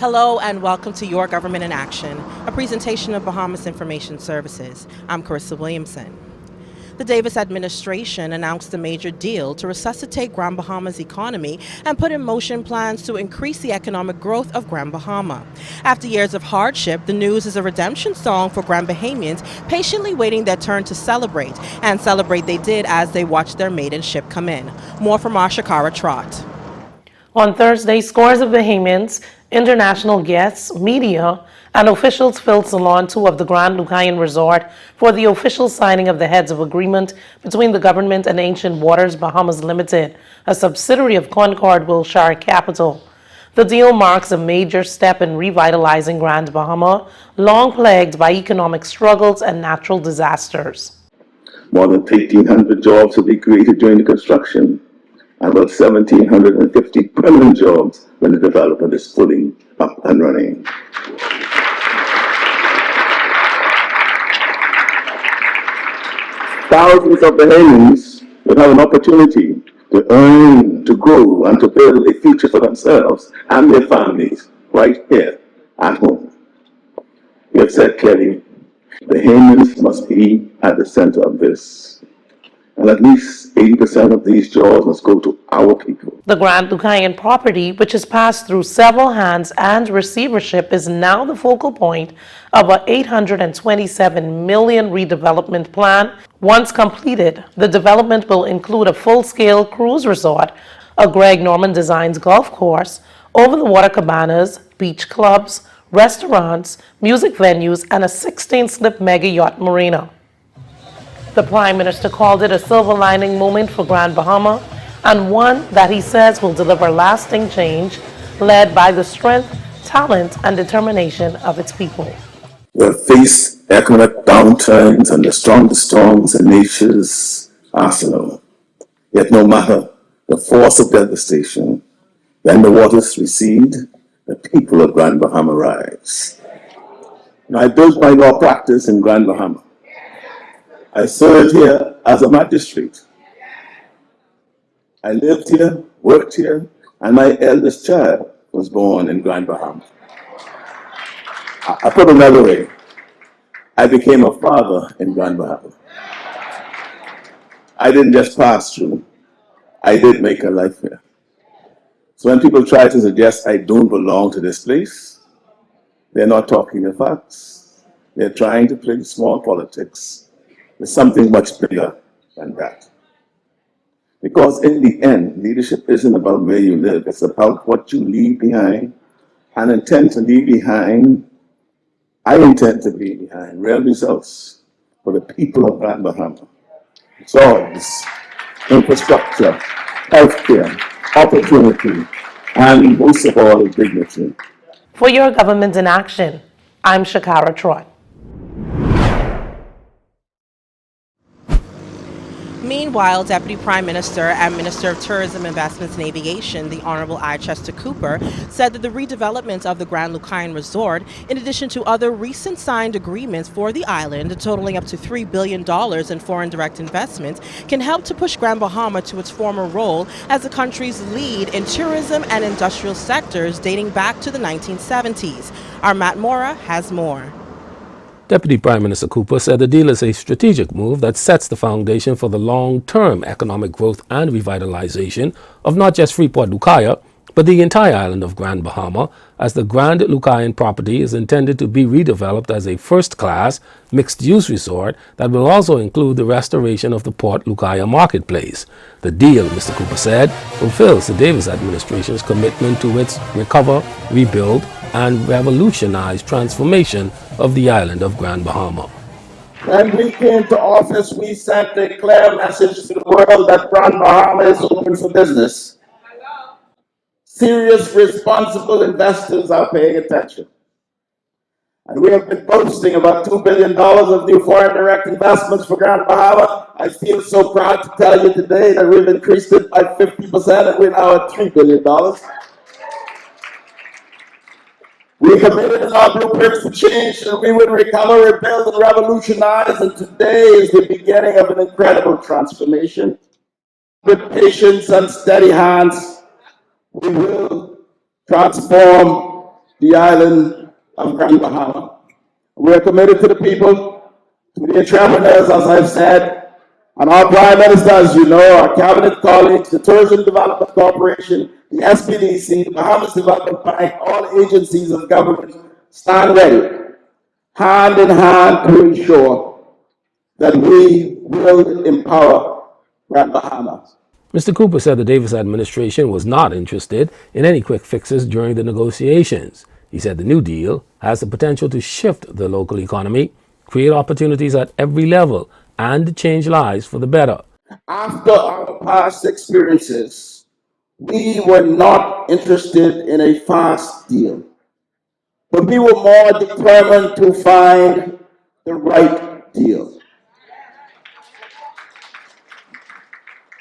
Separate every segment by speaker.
Speaker 1: Hello and welcome to Your Government in Action, a presentation of Bahamas Information Services. I'm Carissa Williamson. The Davis administration announced a major deal to resuscitate Grand Bahama's economy and put in motion plans to increase the economic growth of Grand Bahama. After years of hardship, the news is a redemption song for Grand Bahamians patiently waiting their turn to celebrate, and celebrate they did as they watched their maiden ship come in. More from our Shakara Trot.
Speaker 2: On Thursday, scores of Bahamians, international guests, media, and officials filled Salon 2 of the Grand Lucayan Resort for the official signing of the Heads of Agreement between the government and Ancient Waters Bahamas Limited, a subsidiary of Concord Wilshire Capital. The deal marks a major step in revitalizing Grand Bahama, long plagued by economic struggles and natural disasters.
Speaker 3: More than 1,800 jobs will be created during the construction, and about 1,750 permanent jobs when the development is fully up and running. Thousands of Bahamians will have an opportunity to earn, to grow, and to build a future for themselves and their families right here at home. We have said clearly, Bahamians must be at the center of this. And at least 80% of these jobs must go to our people.
Speaker 2: The Grand Lucayan property, which has passed through several hands and receivership, is now the focal point of a $827 million redevelopment plan. Once completed, the development will include a full-scale cruise resort, a Greg Norman Designs golf course, over-the-water cabanas, beach clubs, restaurants, music venues, and a 16-slip mega yacht marina. The Prime Minister called it a silver lining moment for Grand Bahama, and one that he says will deliver lasting change, led by the strength, talent, and determination of its people.
Speaker 3: We have faced economic downturns and the strongest storms in nature's arsenal. Yet no matter the force of devastation, when the waters recede, the people of Grand Bahama rise. And I built my law practice in Grand Bahama. I served here as a magistrate. I lived here, worked here, and my eldest child was born in Grand Bahama. I put it another way, I became a father in Grand Bahama. I didn't just pass through, I did make a life here. So when people try to suggest I don't belong to this place, they're not talking the facts. They're trying to play small politics. There's something much bigger than that. Because in the end, leadership isn't about where you live, it's about what you leave behind and intend to leave behind. I intend to leave behind real results for the people of Grand Bahama. Jobs, infrastructure, healthcare, opportunity, and most of all, dignity.
Speaker 2: For Your Government in Action, I'm Shakara Trot.
Speaker 1: Meanwhile, Deputy Prime Minister and Minister of Tourism, Investments and Aviation, the Honorable I. Chester Cooper, said that the redevelopment of the Grand Lucayan Resort, in addition to other recent signed agreements for the island, totaling up to $3 billion in foreign direct investments, can help to push Grand Bahama to its former role as the country's lead in tourism and industrial sectors dating back to the 1970s. Our Matt Mora has more.
Speaker 4: Deputy Prime Minister Cooper said the deal is a strategic move that sets the foundation for the long-term economic growth and revitalization of not just Freeport Lucaya, but the entire island of Grand Bahama, as the Grand Lucayan property is intended to be redeveloped as a first-class, mixed-use resort that will also include the restoration of the Port Lucaya marketplace. The deal, Mr. Cooper said, fulfills the Davis administration's commitment to its recover, rebuild, and revolutionize transformation of the island of Grand Bahama.
Speaker 3: When we came to office, we sent a clear message to the world that Grand Bahama is open for business. Serious, responsible investors are paying attention. And we have been boasting about $2 billion of new foreign direct investments for Grand Bahama. I feel so proud to tell you today that we've increased it by 50% and we're now at $3 billion. We committed in our blueprints for change that we would recover, rebuild, and revolutionize, and today is the beginning of an incredible transformation. With patience and steady hands, we will transform the island of Grand Bahama. We're committed to the people, to the entrepreneurs, as I've said, and our Prime Minister, as you know, our cabinet colleagues, the Tourism Development Corporation, the SPDC, the Bahamas Development Bank, all agencies of government stand ready, hand in hand, to ensure that we will empower Grand Bahama.
Speaker 4: Mr. Cooper said the Davis administration was not interested in any quick fixes during the negotiations. He said the New Deal has the potential to shift the local economy, create opportunities at every level, and change lives for the better.
Speaker 3: After our past experiences, we were not interested in a fast deal, but we were more determined to find the right deal.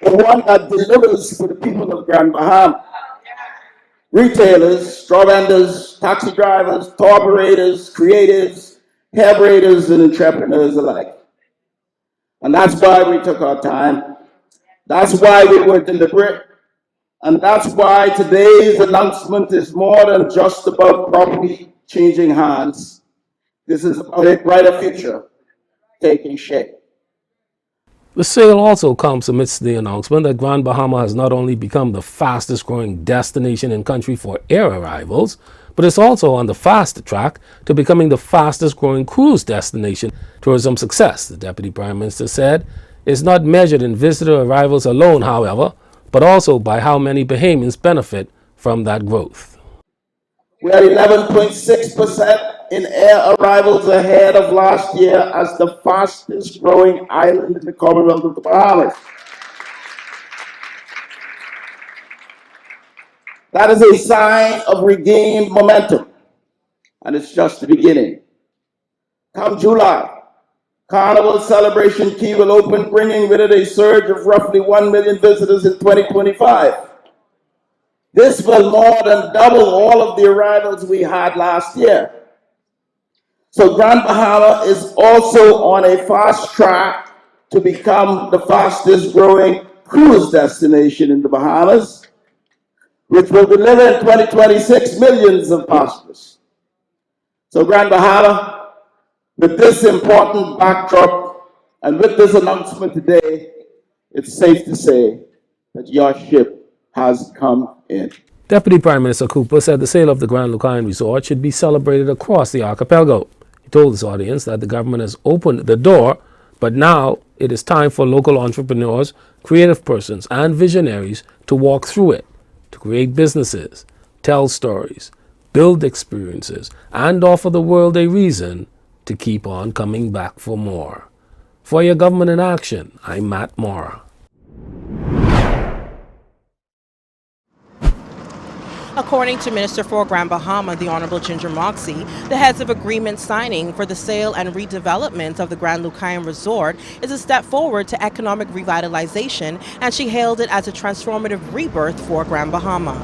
Speaker 3: The one that delivers for the people of Grand Bahama. Retailers, straw vendors, taxi drivers, tour operators, creatives, hair braiders, and entrepreneurs alike. And that's why we took our time. That's why we were deliberate. And that's why today's announcement is more than just about property changing hands. This is about a brighter future taking shape.
Speaker 4: The sale also comes amidst the announcement that Grand Bahama has not only become the fastest growing destination in country for air arrivals, but it's also on the fast track to becoming the fastest growing cruise destination. Tourism success, the Deputy Prime Minister said, is not measured in visitor arrivals alone, however, but also by how many Bahamians benefit from that growth.
Speaker 3: We are 11.6% in air arrivals ahead of last year as the fastest growing island in the Commonwealth of the Bahamas. That is a sign of regained momentum, and it's just the beginning. Come July, Carnival Celebration Key will open, bringing with it a surge of roughly 1 million visitors in 2025. This will more than double all of the arrivals we had last year. So Grand Bahama is also on a fast track to become the fastest growing cruise destination in the Bahamas, which will deliver in 2026 millions of passengers. So Grand Bahama, with this important backdrop and with this announcement today, it's safe to say that your ship has come in.
Speaker 4: Deputy Prime Minister Cooper said the sale of the Grand Lucayan Resort should be celebrated across the archipelago. He told his audience that the government has opened the door, but now it is time for local entrepreneurs, creative persons, and visionaries to walk through it, to create businesses, tell stories, build experiences, and offer the world a reason to keep on coming back for more. For your Government in Action, I'm Matt Mora.
Speaker 1: According to Minister for Grand Bahama, the Honorable Ginger Moxie, the heads of agreement signing for the sale and redevelopment of the Grand Lucayan Resort is a step forward to economic revitalization, and she hailed it as a transformative rebirth for Grand Bahama.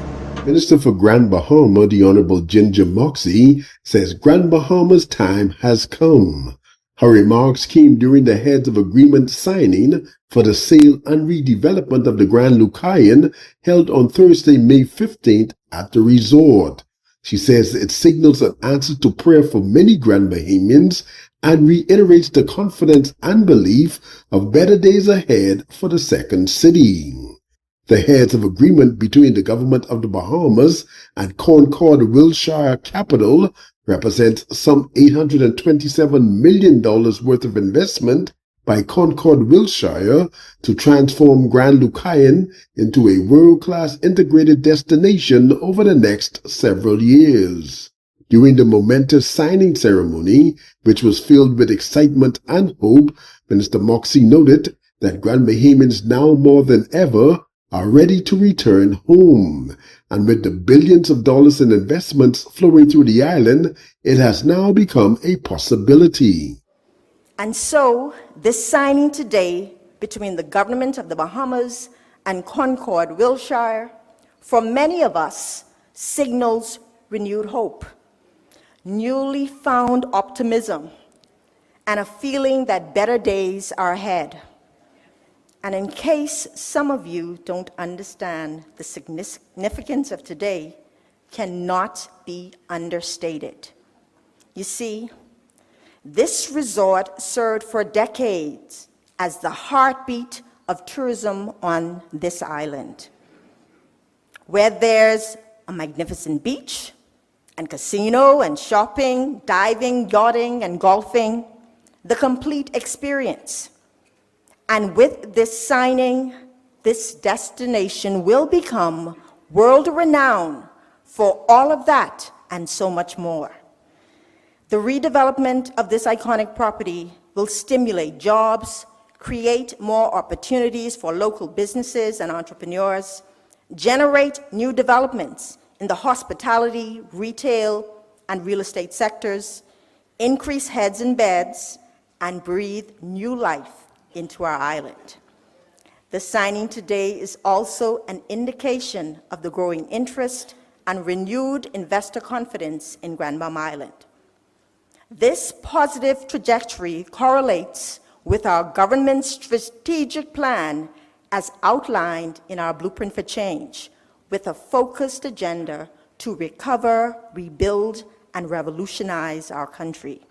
Speaker 5: Minister for Grand Bahama, the Honorable Ginger Moxie, says Grand Bahama's time has come. Her remarks came during the heads of agreement signing for the sale and redevelopment of the Grand Lucayan held on Thursday, May 15th at the resort. She says it signals an answer to prayer for many Grand Bahamians and reiterates the confidence and belief of better days ahead for the second city. The heads of agreement between the government of the Bahamas and Concord Wilshire Capital represents some $827 million worth of investment by Concord Wilshire to transform Grand Lucayan into a world-class integrated destination over the next several years. During the momentous signing ceremony, which was filled with excitement and hope, Minister Moxie noted that Grand Bahamians now more than ever are ready to return home. And with the billions of dollars in investments flowing through the island, it has now become a possibility.
Speaker 6: And so, this signing today between the government of the Bahamas and Concord Wilshire, for many of us, signals renewed hope, newly found optimism, and a feeling that better days are ahead. And in case some of you don't understand the significance of today, cannot be understated. You see, this resort served for decades as the heartbeat of tourism on this island, where there's a magnificent beach and casino and shopping, diving, yachting, and golfing, the complete experience. And with this signing, this destination will become world-renowned for all of that and so much more. The redevelopment of this iconic property will stimulate jobs, create more opportunities for local businesses and entrepreneurs, generate new developments in the hospitality, retail, and real estate sectors, increase heads and beds, and breathe new life into our island. The signing today is also an indication of the growing interest and renewed investor confidence in Grand Bahama Island. This positive trajectory correlates with our government's strategic plan as outlined in our Blueprint for Change, with a focused agenda to recover, rebuild, and revolutionize our country.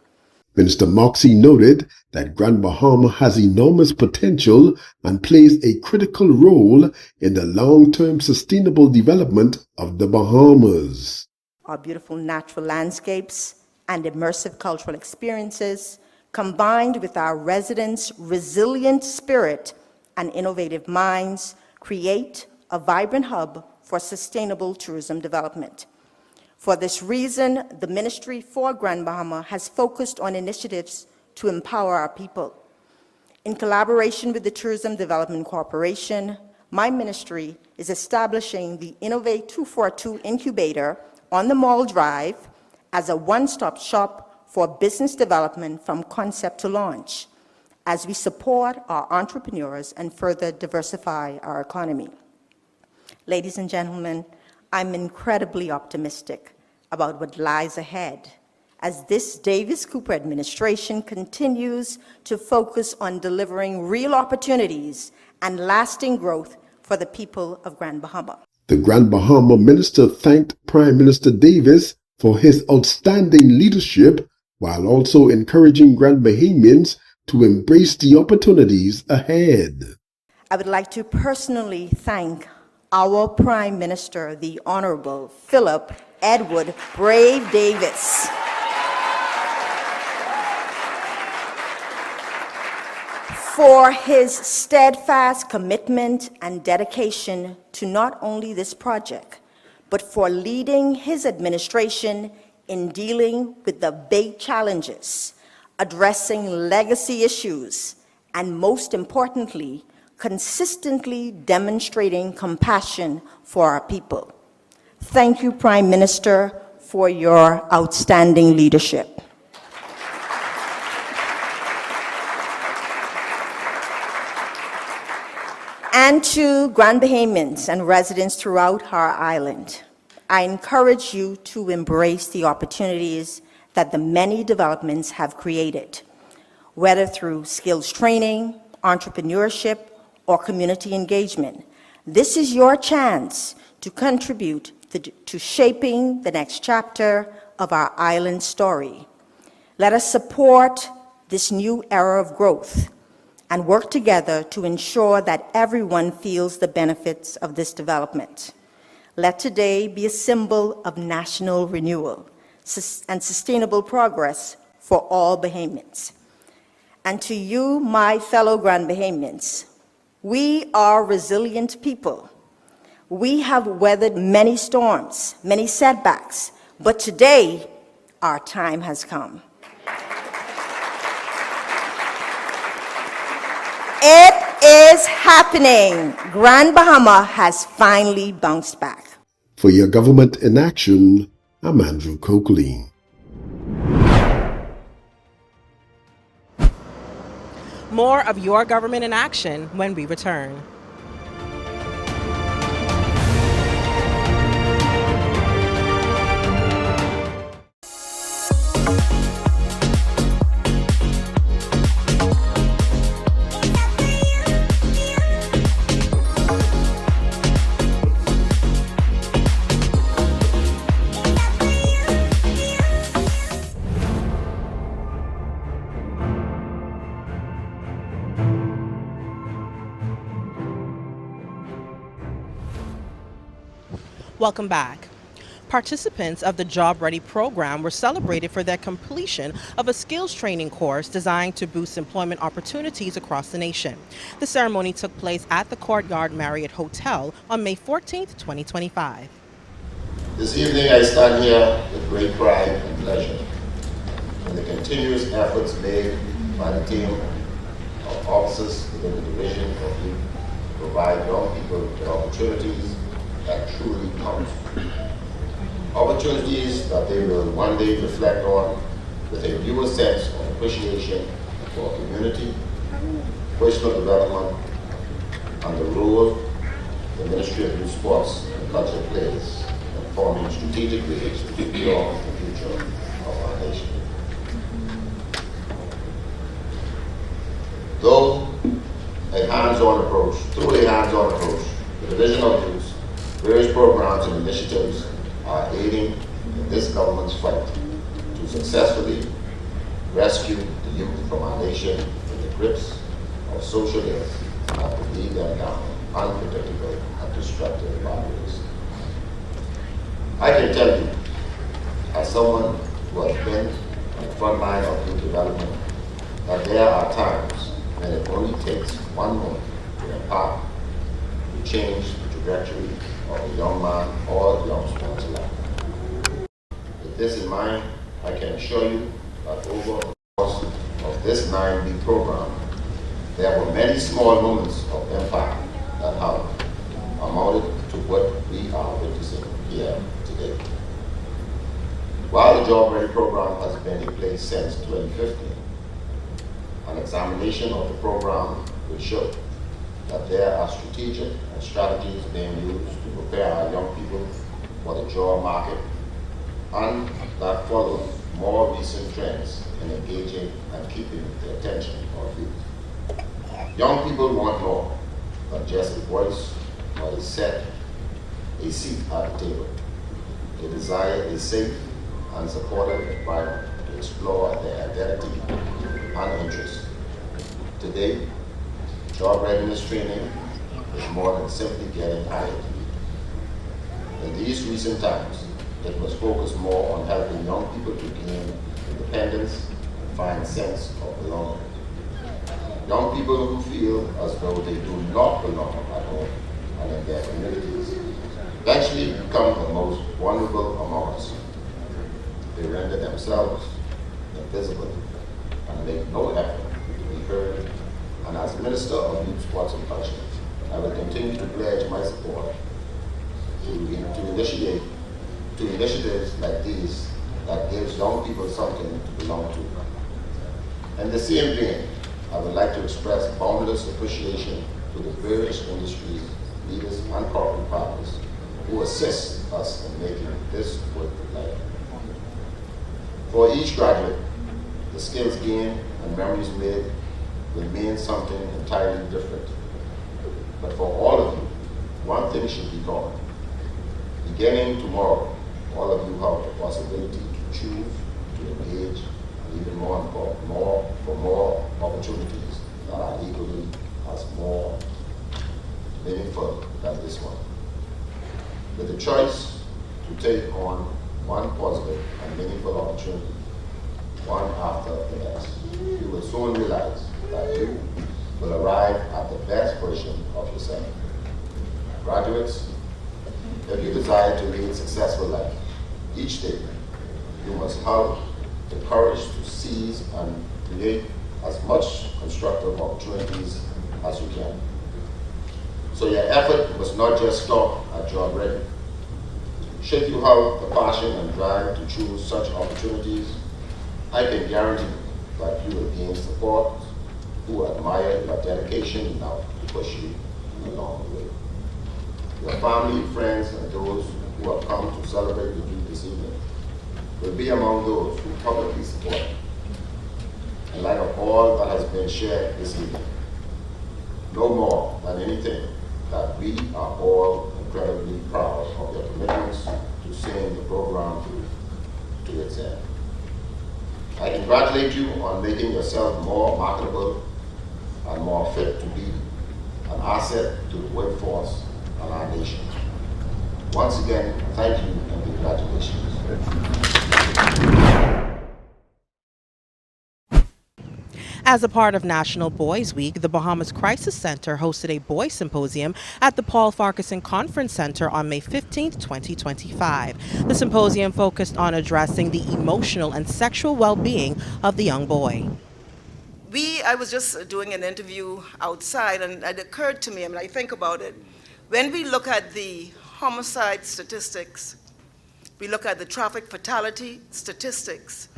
Speaker 5: Minister Moxie noted that Grand Bahama has enormous potential and plays a critical role in the long-term sustainable development of the Bahamas.
Speaker 6: Our beautiful natural landscapes and immersive cultural experiences, combined with our residents' resilient spirit and innovative minds, create a vibrant hub for sustainable tourism development. For this reason, the Ministry for Grand Bahama has focused on initiatives to empower our people. In collaboration with the Tourism Development Corporation, my ministry is establishing the Innovate 242 Incubator on the Mall Drive as a one-stop shop for business development from concept to launch, as we support our entrepreneurs and further diversify our economy. Ladies and gentlemen, I'm incredibly optimistic about what lies ahead as this Davis-Cooper administration continues to focus on delivering real opportunities and lasting growth for the people of Grand Bahama.
Speaker 5: The Grand Bahama minister thanked Prime Minister Davis for his outstanding leadership while also encouraging Grand Bahamians to embrace the opportunities ahead.
Speaker 6: I would like to personally thank our Prime Minister, the Honorable Philip Edward Brave Davis, for his steadfast commitment and dedication to not only this project, but for leading his administration in dealing with the big challenges, addressing legacy issues, and most importantly, consistently demonstrating compassion for our people. Thank you, Prime Minister, for your outstanding leadership. And to Grand Bahamians and residents throughout our island, I encourage you to embrace the opportunities that the many developments have created, whether through skills training, entrepreneurship, or community engagement. This is your chance to contribute to shaping the next chapter of our island story. Let us support this new era of growth and work together to ensure that everyone feels the benefits of this development. Let today be a symbol of national renewal and sustainable progress for all Bahamians. And to you, my fellow Grand Bahamians, we are resilient people. We have weathered many storms, many setbacks, but today, our time has come. It is happening. Grand Bahama has finally bounced back.
Speaker 5: For your government in action, I'm Andrew Coakley.
Speaker 1: More of Your Government in Action when we return. Welcome back. Participants of the Job Ready program were celebrated for their completion of a skills training course designed to boost employment opportunities across the nation. The ceremony took place at the Courtyard Marriott Hotel on May 14th, 2025.
Speaker 7: This evening I stand here with great pride and pleasure in the continuous efforts made by the team of officers within the Division of Youth to provide young people with opportunities that truly count. Opportunities that they will one day reflect on with a newer sense of appreciation for community, personal development, and the role the Ministry of Youth Sports and Culture plays in forming strategic ways to secure the future of our nation. Through a hands-on approach, the Division of Youth, various programs and initiatives are aiding in this government's fight to successfully rescue the youth from our nation in the grips of social ills that would lead them down unpredictable and destructive pathways. I can tell you, as someone who has been on the front line of youth development, that there are times when it only takes one moment to impact, to change the trajectory of a young man or young woman's life. With this in mind, I can assure you that over the course of this 9-week program, there were many small moments of impact that have amounted to what we are witnessing here today. While the Job Ready program has been in place since 2015, an examination of the program will show that there are strategic and strategies being used to prepare our young people for the job market and that follow more recent trends in engaging and keeping the attention of youth. Young people want more than just a voice or a seat at the table. They desire a safe and supportive environment to explore their identity and interests. Today, job readiness training is more than simply getting hired. In these recent times, it must focus more on helping young people to gain independence and find a sense of belonging. Young people who feel as though they do not belong at home and in their communities eventually become the most vulnerable among us. They render themselves invisible and make no effort to be heard. And as Minister of Youth, Sports and Culture, I will continue to pledge my support to initiatives like these that gives young people something to belong to. In the same vein, I would like to express boundless appreciation to the various industries, leaders, and corporate partners who assist us in making this work life. For each graduate, the skills gained and memories made will mean something entirely different. But for all of you, one thing should be gone. Beginning tomorrow, all of you have the possibility to choose to engage and even more opportunities that are equally as more meaningful than this one. With the choice to take on one positive and meaningful opportunity, one after the next, you will soon realize that you will arrive at the best version of yourself. Graduates, if you desire to lead a successful life, each day you must have the courage to seize and create as much constructive opportunities as you can. So your effort must not just stop at job ready. Should you have the passion and drive to choose such opportunities, I can guarantee that you will gain support who admire your dedication enough to push you along the way. Your family, friends, and those who have come to celebrate with you this evening will be among those who publicly support you. In light of all that has been shared this evening, no more than anything that we are all incredibly proud of your commitments to seeing the program to its end. I congratulate you on making yourself more marketable and more fit to be an asset to the workforce and our nation. Once again, thank you and congratulations.
Speaker 1: As a part of National Boys Week, the Bahamas Crisis Center hosted a boys symposium at the Paul Farquharson Conference Center on May 15, 2025. The symposium focused on addressing the emotional and sexual well-being of the young boy.
Speaker 8: I was just doing an interview outside, and it occurred to me, I mean, I think about it, when we look at the homicide statistics, we look at the traffic fatality statistics,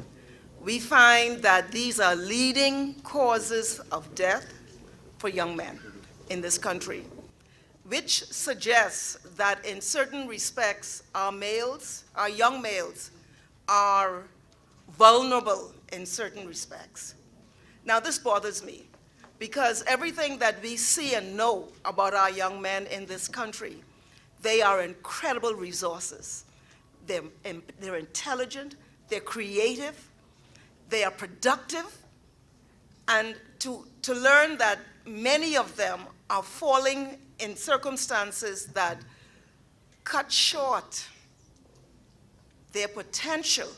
Speaker 8: we find that these are leading causes of death for young men in this country, which suggests that in certain respects, our young males, are vulnerable in certain respects. Now, this bothers me because everything that we see and know about our young men in this country, they are incredible resources. They're intelligent, they're creative, they are productive, and to learn that many of them are falling in circumstances that cut short their potential,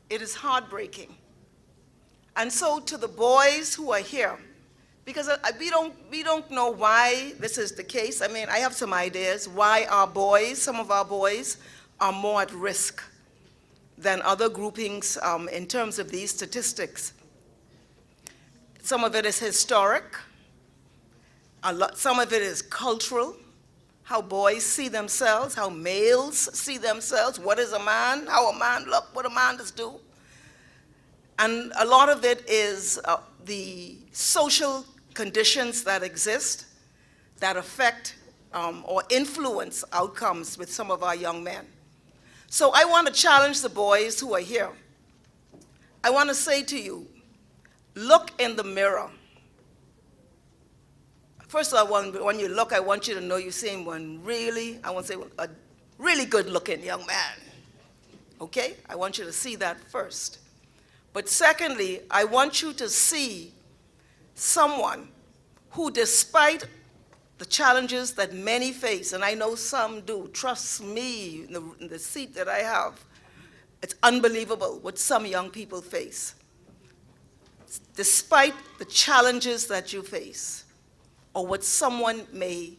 Speaker 8: it is heartbreaking. And so to the boys who are here, because we don't know why this is the case. I mean, I have some ideas why some of our boys are more at risk than other groupings in terms of these statistics. Some of it is historic. Some of it is cultural, how boys see themselves, how males see themselves, what is a man, how a man look, what a man does do. And a lot of it is the social conditions that exist that affect or influence outcomes with some of our young men. So I want to challenge the boys who are here. I want to say to you, look in the mirror. First of all, when you look, I want you to know you're seeing a really good-looking young man. Okay? I want you to see that first. But secondly, I want you to see someone who, despite the challenges that many face, and I know some do, trust me, in the seat that I have, it's unbelievable what some young people face. Despite the challenges that you face, or what someone may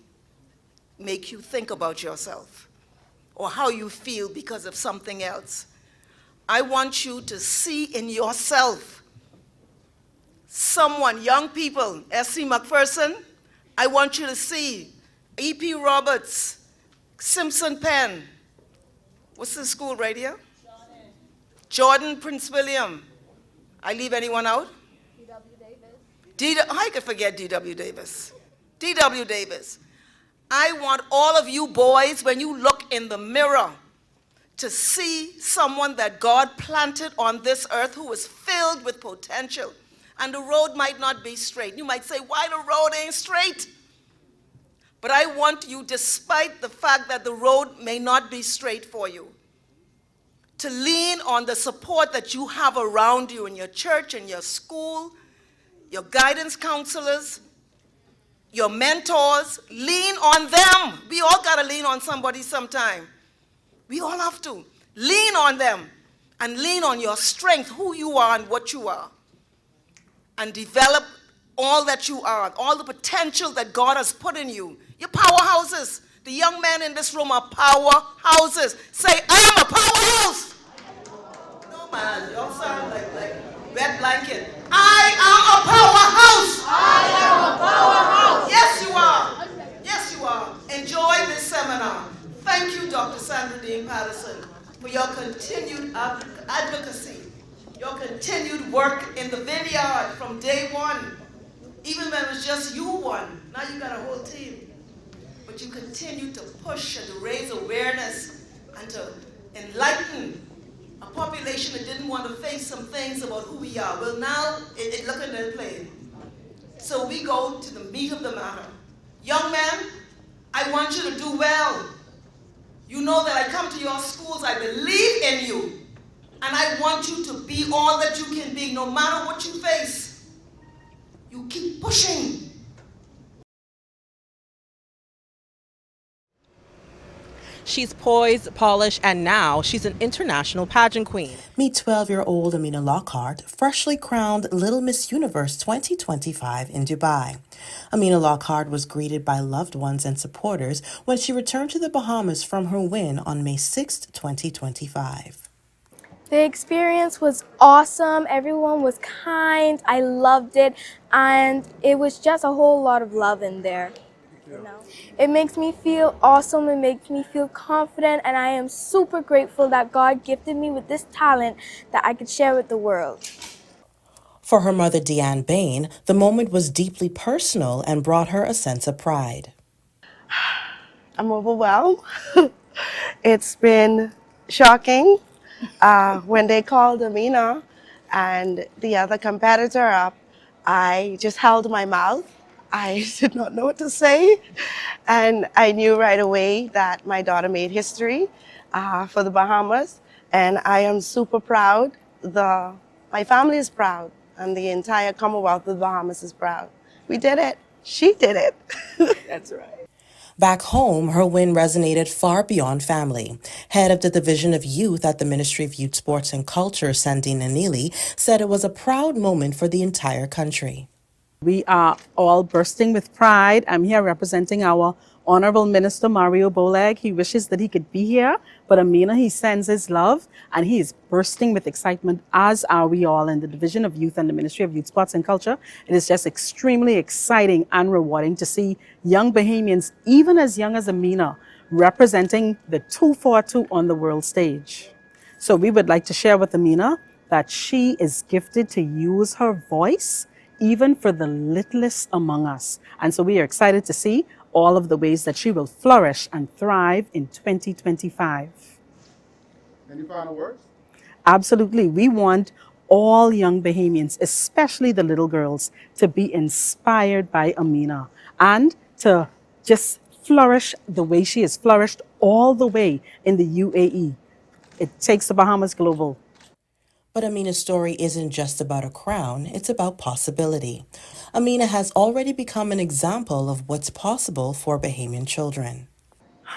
Speaker 8: make you think about yourself, or how you feel because of something else, I want you to see in yourself someone, young people, S.C. McPherson, I want you to see E.P. Roberts, Simpson Penn, what's the school right here? Jordan Prince William. I leave anyone out? D.W. Davis. I could forget D.W. Davis. D.W. Davis. I want all of you boys, when you look in the mirror, to see someone that God planted on this earth who is filled with potential. And the road might not be straight. You might say, why the road ain't straight? But I want you, despite the fact that the road may not be straight for you, to lean on the support that you have around you in your church, in your school, your guidance counselors, your mentors. Lean on them. We all got to lean on somebody sometime. We all have to. Lean on them and lean on your strength, who you are and what you are. And develop all that you are, all the potential that God has put in you. You're powerhouses. The young men in this room are powerhouses. Say, I'm a powerhouse. No, man, y'all sound like red blanket. I am a powerhouse. I am a powerhouse. Yes, you are. Yes, you are. Enjoy this seminar. Thank you, Dr. Sandra Dean Patterson, for your continued advocacy, your continued work in the vineyard from day one. Even when it was just you one, now you got a whole team. But you continue to push and to raise awareness and to enlighten a population that didn't want to face some things about who we are. Well, now, look at that plane. So we go to the meat of the matter. Young men, I want you to do well. You know that I come to your schools, I believe in you, and I want you to be all that you can be, no matter what you face. You keep pushing.
Speaker 1: She's poised, polished, and now she's an international pageant queen. Meet 12-year-old Amina Lockhart, freshly crowned Little Miss Universe 2025 in Dubai. Amina Lockhart was greeted by loved ones and supporters when she returned to the Bahamas from her win on May 6, 2025.
Speaker 9: The experience was awesome. Everyone was kind. I loved it. And it was just a whole lot of love in there. It makes me feel awesome. It makes me feel confident. And I am super grateful that God gifted me with this talent that I could share with the world.
Speaker 1: For her mother, Deanne Bain, the moment was deeply personal and brought her a sense of pride.
Speaker 10: I'm overwhelmed. It's been shocking. When they called Amina and the other competitor up, I just held my mouth. I did not know what to say. And I knew right away that my daughter made history for the Bahamas. And I am super proud. My family is proud. And the entire Commonwealth of the Bahamas is proud. We did it. She did it. That's right.
Speaker 1: Back home, her win resonated far beyond family. Head of the Division of Youth at the Ministry of Youth, Sports and Culture, Sandina Neely, said it was a proud moment for the entire country.
Speaker 11: We are all bursting with pride. I'm here representing our Honorable Minister Mario Boleg. He wishes that he could be here, but Amina, he sends his love, and he is bursting with excitement, as are we all in the Division of Youth and the Ministry of Youth, Sports and Culture. It is just extremely exciting and rewarding to see young Bahamians, even as young as Amina, representing the 242 on the world stage. So we would like to share with Amina that she is gifted to use her voice even for the littlest among us. And so we are excited to see all of the ways that she will flourish and thrive in 2025.
Speaker 12: Any final words?
Speaker 11: Absolutely. We want all young Bahamians, especially the little girls, to be inspired by Amina and to just flourish the way she has flourished all the way in the UAE. It takes the Bahamas global.
Speaker 1: But Amina's story isn't just about a crown, it's about possibility. Amina has already become an example of what's possible for Bahamian children.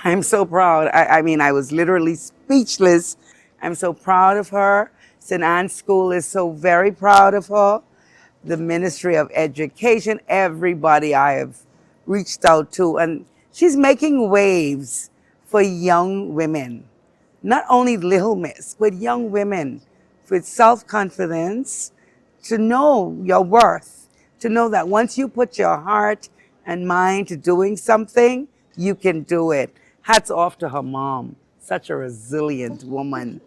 Speaker 10: I'm so proud. I mean, I was literally speechless. I'm so proud of her. St. Anne's School is so very proud of her. The Ministry of Education, everybody I have reached out to. And she's making waves for young women. Not only Little Miss, but young women with self-confidence, to know your worth, to know that once you put your heart and mind to doing something, you can do it. Hats off to her mom, such a resilient woman.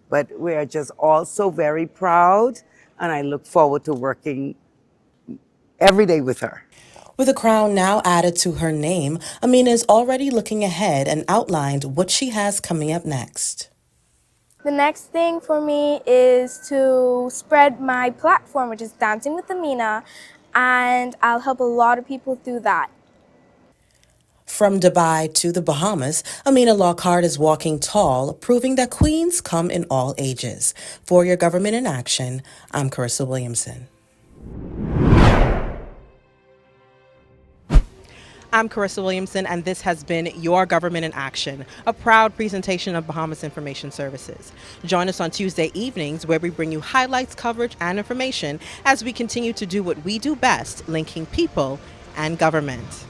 Speaker 10: But we are just all so very proud, and I look forward to working every day with her.
Speaker 1: With a crown now added to her name, Amina is already looking ahead and outlined what she has coming up next.
Speaker 9: The next thing for me is to spread my platform, which is Dancing with Amina, and I'll help a lot of people through that.
Speaker 1: From Dubai to the Bahamas, Amina Lockhart is walking tall, proving that queens come in all ages. For Your Government in Action, I'm Carissa Williamson. I'm Carissa Williamson, and this has been Your Government in Action, a proud presentation of Bahamas Information Services. Join us on Tuesday evenings, where we bring you highlights, coverage, and information as we continue to do what we do best, linking people and government.